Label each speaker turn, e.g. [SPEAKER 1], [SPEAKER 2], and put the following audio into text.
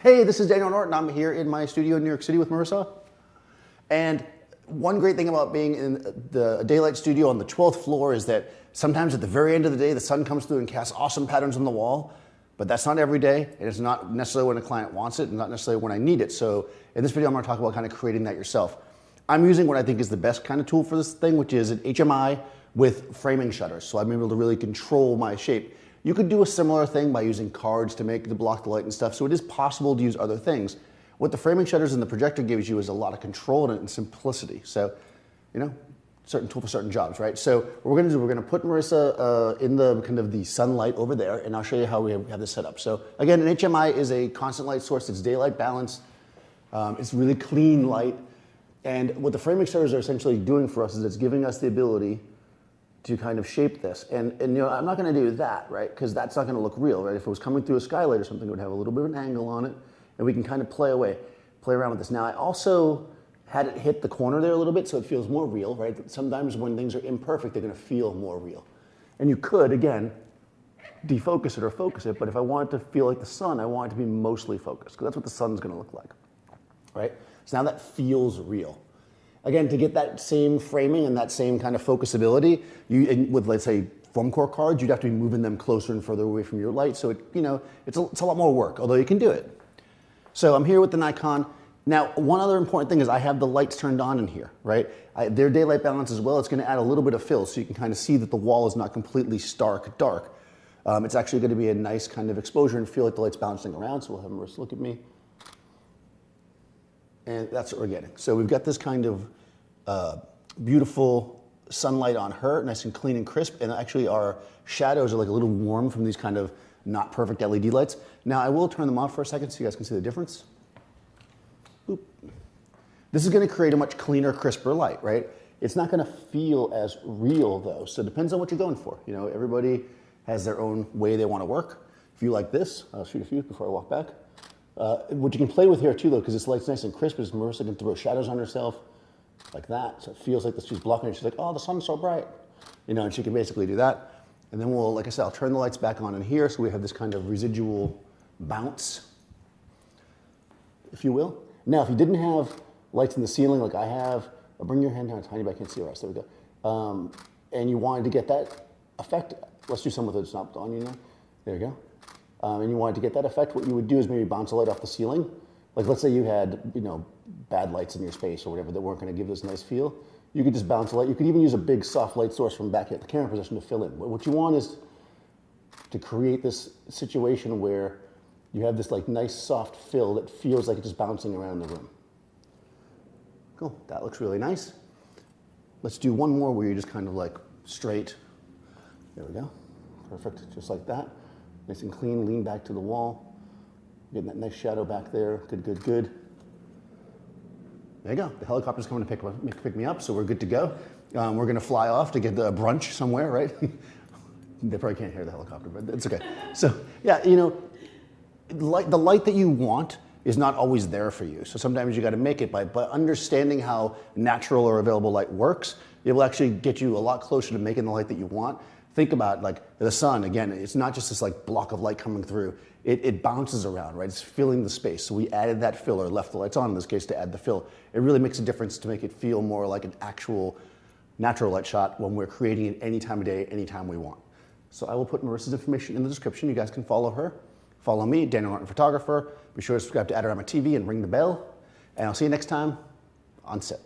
[SPEAKER 1] Hey, this is Daniel Norton. I'm here in my studio in New York City with Marissa. And one great thing about being in the Dedolight studio on the 12th floor is that sometimes at the very end of the day, the sun comes through and casts awesome patterns on the wall, but that's not every day, and it's not necessarily when a client wants it, and not necessarily when I need it. So in this video, I'm gonna talk about kind of creating that yourself. I'm using what I think is the best kind of tool for this thing, which is an HMI with framing shutters. So I'm able to really control my shape. You could do a similar thing by using cards to block the light and stuff, so it is possible to use other things. What the framing shutters and the projector gives you is a lot of control in it and simplicity. So, you know, certain tool for certain jobs, right? So what we're gonna do, we're gonna put Marissa in the kind of the sunlight over there, and I'll show you how we have this set up. So again, an HMI is a constant light source. It's daylight balanced. It's really clean light. And what the framing shutters are essentially doing for us is it's giving us the ability to kind of shape this. And you know, I'm not gonna do that, right? Because that's not gonna look real, right? If it was coming through a skylight or something, it would have a little bit of an angle on it, and we can kind of play around with this. Now, I also had it hit the corner there a little bit, so it feels more real, right? Sometimes when things are imperfect, they're gonna feel more real. And you could, again, defocus it or focus it, but if I want it to feel like the sun, I want it to be mostly focused, because that's what the sun's gonna look like, right? So now that feels real. Again, to get that same framing and that same kind of focusability, with, let's say, foam core cards, you'd have to be moving them closer and further away from your light, so it's a lot more work, although you can do it. So I'm here with the Nikon. Now, one other important thing is I have the lights turned on in here, right? They're daylight balance as well. It's gonna add a little bit of fill, so you can kind of see that the wall is not completely stark dark. It's actually gonna be a nice kind of exposure and feel like the light's bouncing around, so we'll have Marissa look at me. And that's what we're getting. So we've got this kind of beautiful sunlight on her, nice and clean and crisp, and actually our shadows are like a little warm from these kind of not perfect LED lights. Now I will turn them off for a second so you guys can see the difference. Boop. This is gonna create a much cleaner, crisper light, right? It's not gonna feel as real though, so it depends on what you're going for. You know, everybody has their own way they wanna work. If you like this, I'll shoot a few before I walk back. What you can play with here too though, because this light's nice and crisp, is Marissa can throw shadows on herself like that, so it feels like she's blocking it. She's like, oh, the sun's so bright. You know, and she can basically do that. And then we'll, like I said, I'll turn the lights back on in here so we have this kind of residual bounce, if you will. Now, if you didn't have lights in the ceiling like I have, I'll bring your hand down a tiny bit, I can't see the rest, there we go. And you wanted to get that effect, let's do some with it, it's not on you now. There you go. And you wanted to get that effect, what you would do is maybe bounce a light off the ceiling. Like let's say you had, you know, bad lights in your space or whatever that weren't gonna give this nice feel. You could just bounce a light. You could even use a big soft light source from back at the camera position to fill in. What you want is to create this situation where you have this like nice soft fill that feels like it's just bouncing around the room. Cool, that looks really nice. Let's do one more where you're just kind of like straight. There we go, perfect, just like that. Nice and clean, lean back to the wall. Getting that nice shadow back there, good, good, good. There you go, the helicopter's coming to pick me up, so we're good to go. We're gonna fly off to get the brunch somewhere, right? They probably can't hear the helicopter, but it's okay. So yeah, you know, the light that you want is not always there for you. So sometimes you gotta make it by understanding how natural or available light works. It will actually get you a lot closer to making the light that you want. Think about like the sun, again, it's not just this like block of light coming through. It bounces around, right? It's filling the space. So we added that fill, or left the lights on in this case to add the fill. It really makes a difference to make it feel more like an actual natural light shot when we're creating it any time of day, anytime we want. So I will put Marissa's information in the description. You guys can follow her. Follow me, Daniel Norton Photographer. Be sure to subscribe to Adorama TV and ring the bell. And I'll see you next time on set.